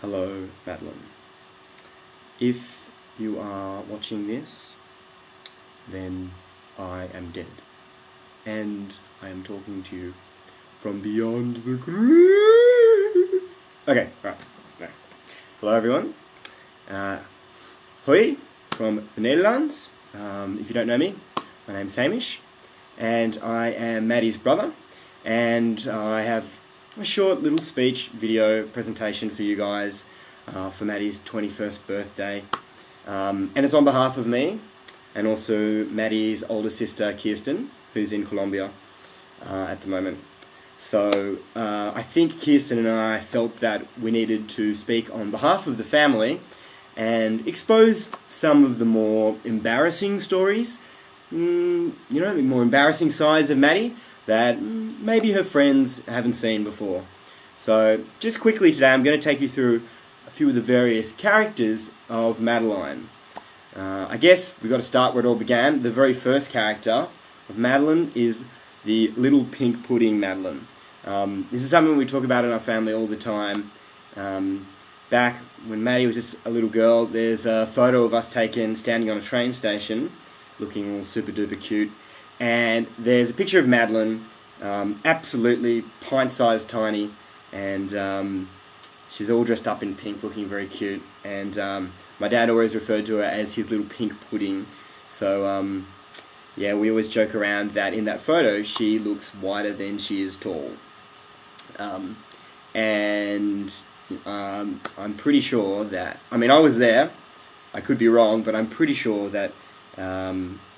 Hello, Madeline. If you are watching this, then I am dead. And I am talking to you from beyond the grave. Okay, right. Hello, everyone. Hoi, from the Nederlands. If you don't know me, my name's Hamish, and I am Maddy's brother, and I have a short little speech video presentation for you guys for Maddy's 21st birthday, and it's on behalf of me and also Maddy's older sister Kirsten, who's in Colombia at the moment. So I think Kirsten and I felt that we needed to speak on behalf of the family and expose some of the more embarrassing stories, more embarrassing sides of Maddy that maybe her friends haven't seen before. So just quickly today I'm going to take you through a few of the various characters of Madeline. I guess we've got to start where it all began. The very first character of Madeline is the little pink pudding Madeline. This is something we talk about in our family all the time. Back when Maddy was just a little girl, there's a photo of us taken standing on a train station looking all super duper cute, and there's a picture of Madeline, absolutely pint-sized tiny, and she's all dressed up in pink looking very cute, and my dad always referred to her as his little pink pudding. So yeah, we always joke around that in that photo she looks wider than she is tall. And I'm pretty sure that, I mean, I was there, I could be wrong, but I'm pretty sure that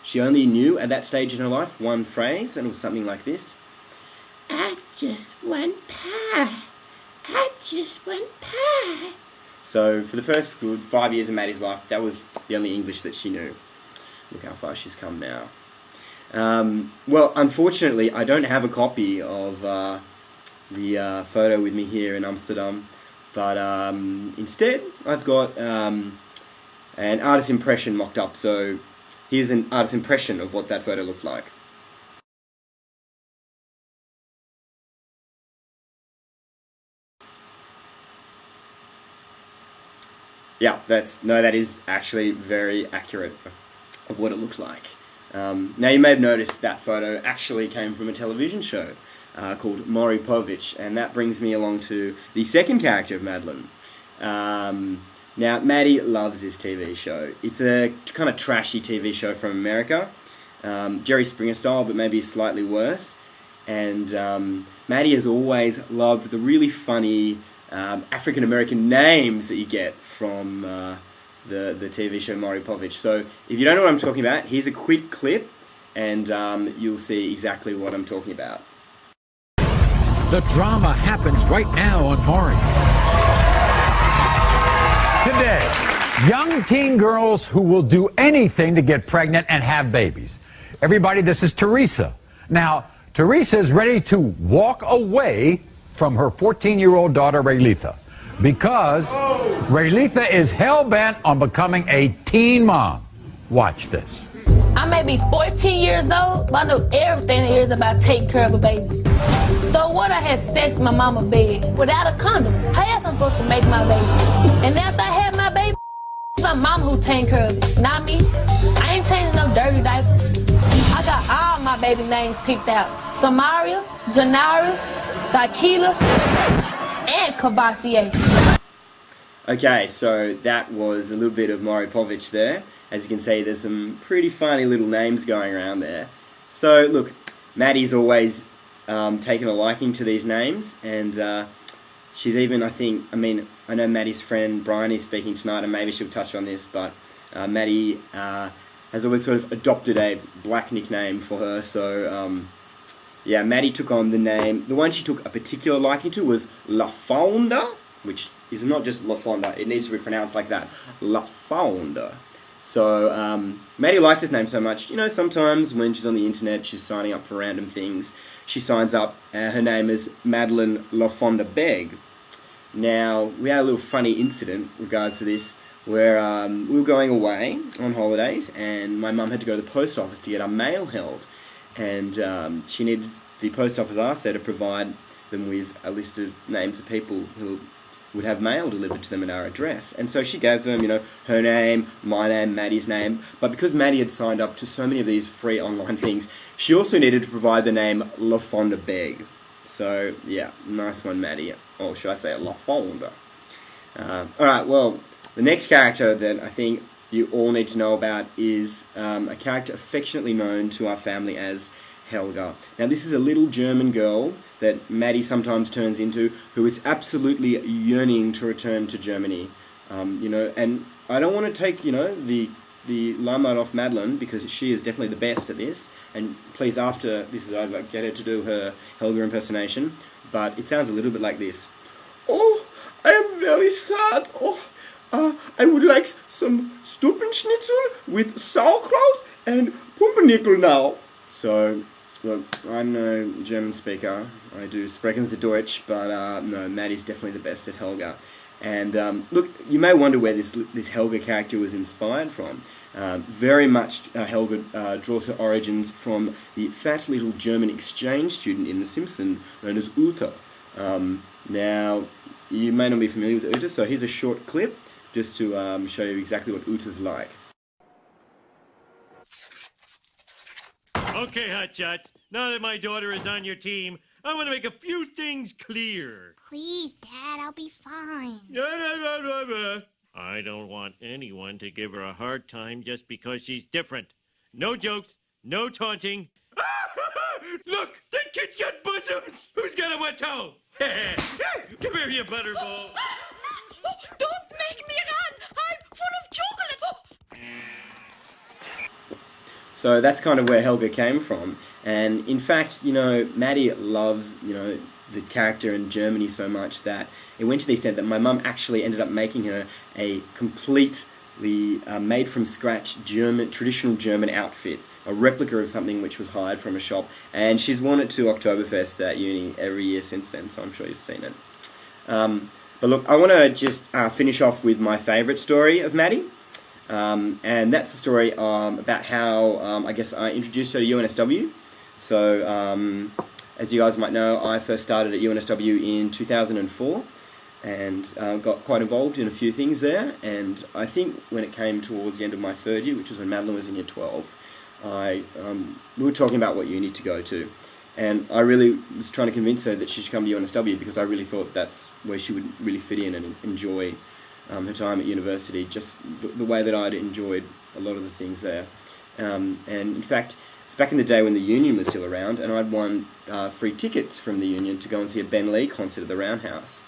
she only knew at that stage in her life one phrase, and it was something like this: "I just want pie. I just want pie." So for the first good 5 years of Maddy's life, that was the only English that she knew. Look how far she's come now. Well, unfortunately, I don't have a copy of the photo with me here in Amsterdam, but instead I've got an artist impression mocked up. So here's an artist impression of what that photo looked like. Yeah, that is actually very accurate of what it looks like. Now you may have noticed that photo actually came from a television show called Maury Povich, and that brings me along to the second character of Madeline. Now, Maddy loves this TV show. It's a kind of trashy TV show from America, Jerry Springer style, but maybe slightly worse. And Maddy has always loved the really funny African-American names that you get from the TV show Maury Povich. So if you don't know what I'm talking about, here's a quick clip, and you'll see exactly what I'm talking about. The drama happens right now on Maury. Today, young teen girls who will do anything to get pregnant and have babies. Everybody, this is Teresa. Now, Teresa is ready to walk away from her 14-year-old daughter, Raylitha, because Raylitha is hell-bent on becoming a teen mom. Watch this. I may be 14 years old, but I know everything there is about taking care of a baby. So what, I had sex in my mama's bed without a condom? How else I'm supposed to make my baby? And after I had my baby, it's my mama who taking care of it, not me. I ain't changing no dirty diapers. I got all my baby names picked out: Samaria, Janarius, Zakila, and Cavassier. Okay, so that was a little bit of Maury Povich there. As you can see, there's some pretty funny little names going around there. So look, Maddy's always taken a liking to these names, and she's even, I know Maddy's friend Brian is speaking tonight, and maybe she'll touch on this, but Maddy has always sort of adopted a black nickname for her. So yeah, Maddy took on the name. The one she took a particular liking to was La Fonda, which is not just La Fonda, it needs to be pronounced like that, La Fonda. So Maddy likes this name so much, sometimes when she's on the internet, she's signing up for random things, she signs up, her name is Madeline La Fonda Beg. Now, we had a little funny incident in regards to this, where we were going away on holidays, and my mum had to go to the post office to get our mail held, and she needed, the post office asked her to provide them with a list of names of people who would have mail delivered to them at our address. And so she gave them, her name, my name, Maddy's name. But because Maddy had signed up to so many of these free online things, she also needed to provide the name La Fonda Beg. So, yeah, nice one, Maddy. Or should I say La Fonda? Alright, well, the next character that I think you all need to know about is a character affectionately known to our family as Helga. Now, this is a little German girl that Maddy sometimes turns into, who is absolutely yearning to return to Germany. And I don't want to take, the limelight off Madeline, because she is definitely the best at this. And please, after this is over, get her to do her Helga impersonation. But it sounds a little bit like this. Oh, I am very sad. I would like some Stuppenschnitzel with sauerkraut and pumpernickel now. So, look, I'm no German speaker. I do sprechen Sie Deutsch, but no, Maddy's definitely the best at Helga. And look, you may wonder where this Helga character was inspired from. Very much Helga draws her origins from the fat little German exchange student in The Simpsons known as Ute. Now, you may not be familiar with Ute, so here's a short clip just to show you exactly what Ute's like. Okay, Hotshots, now that my daughter is on your team, I want to make a few things clear. Please, Dad, I'll be fine. I don't want anyone to give her a hard time just because she's different. No jokes, no taunting. Look, that kid's got bosoms! Who's got a wet towel? Come here, you butterball. Don't make me run! I'm full of chocolate! So that's kind of where Helga came from. And in fact, Maddy loves, the character in Germany so much that it went to the extent that my mum actually ended up making her a completely made from scratch traditional German outfit, a replica of something which was hired from a shop, and she's worn it to Oktoberfest at uni every year since then, so I'm sure you've seen it. But look, I want to just finish off with my favourite story of Maddy, and that's the story about how I introduced her to UNSW. So, as you guys might know, I first started at UNSW in 2004 and got quite involved in a few things there, and I think when it came towards the end of my third year, which was when Madeline was in year 12, we were talking about what uni to go to, and I really was trying to convince her that she should come to UNSW because I really thought that's where she would really fit in and enjoy her time at university, just the way that I'd enjoyed a lot of the things there. And in fact, it's back in the day when the Union was still around, and I'd won free tickets from the Union to go and see a Ben Lee concert at the Roundhouse.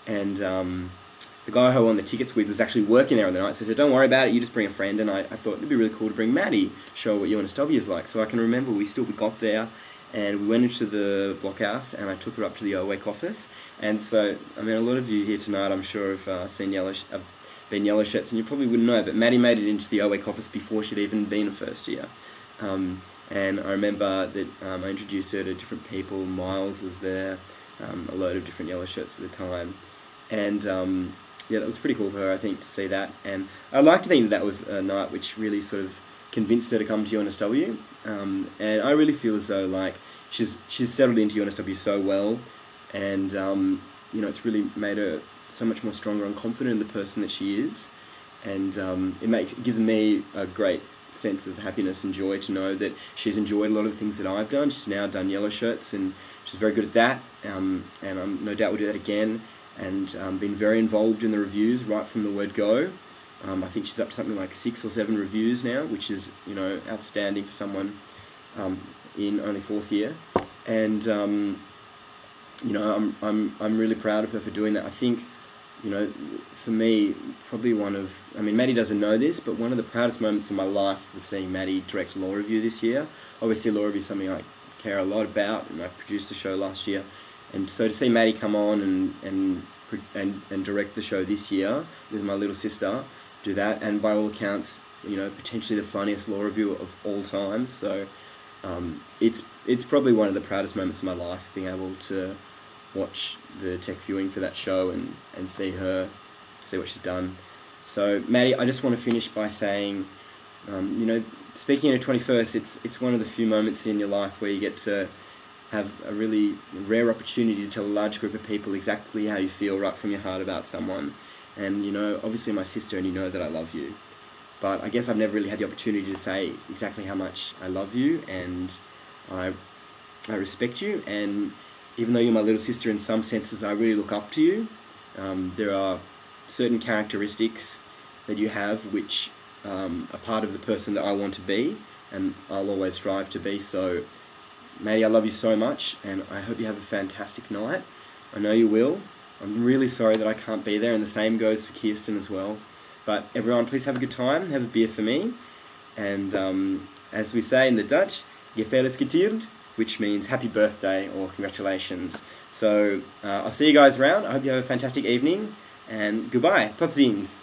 And the guy who I won the tickets with was actually working there on the night, so he said, don't worry about it, you just bring a friend. And I thought it'd be really cool to bring Maddy, show what UNSW is like. So I can remember we got there, and we went into the blockhouse, and I took her up to the OWEC office. And so, a lot of you here tonight, I'm sure, have been yellow shirts, and you probably wouldn't know, but Maddy made it into the OWEC office before she'd even been a first year. And I remember that I introduced her to different people. Miles was there, a load of different yellow shirts at the time. And that was pretty cool for her, I think, to see that. And I'd like to think that was a night which really sort of convinced her to come to UNSW. And I really feel as though, like, she's settled into UNSW so well, and, it's really made her so much more stronger and confident in the person that she is. And it gives me a great sense of happiness and joy to know that she's enjoyed a lot of the things that I've done. She's now done yellow shirts, and she's very good at that, and no doubt will do that again, and been very involved in the reviews right from the word go. I think she's up to something like 6 or 7 reviews now, which is outstanding for someone in only 4th year. And I'm really proud of her for doing that. I think for me, probably Maddy doesn't know this, but one of the proudest moments in my life was seeing Maddy direct a law review this year. Obviously, law review is something I care a lot about, and I produced the show last year. And so to see Maddy come on and direct the show this year with my little sister, do that, and by all accounts, potentially the funniest law review of all time. So it's probably one of the proudest moments of my life, being able to watch the tech viewing for that show and see what she's done. So Maddy, I just want to finish by saying, speaking in a 21st, it's one of the few moments in your life where you get to have a really rare opportunity to tell a large group of people exactly how you feel right from your heart about someone. And you know, obviously my sister, and you know that I love you. But I guess I've never really had the opportunity to say exactly how much I love you, and I respect you. And even though you're my little sister in some senses, I really look up to you. There are certain characteristics that you have which are part of the person that I want to be, and I'll always strive to be. So, Maddie, I love you so much, and I hope you have a fantastic night. I know you will. I'm really sorry that I can't be there, and the same goes for Kirsten as well. But everyone, please have a good time. Have a beer for me. And as we say in the Dutch, gefeliciteerd, which means happy birthday or congratulations. So I'll see you guys around. I hope you have a fantastic evening, and goodbye. Tot ziens.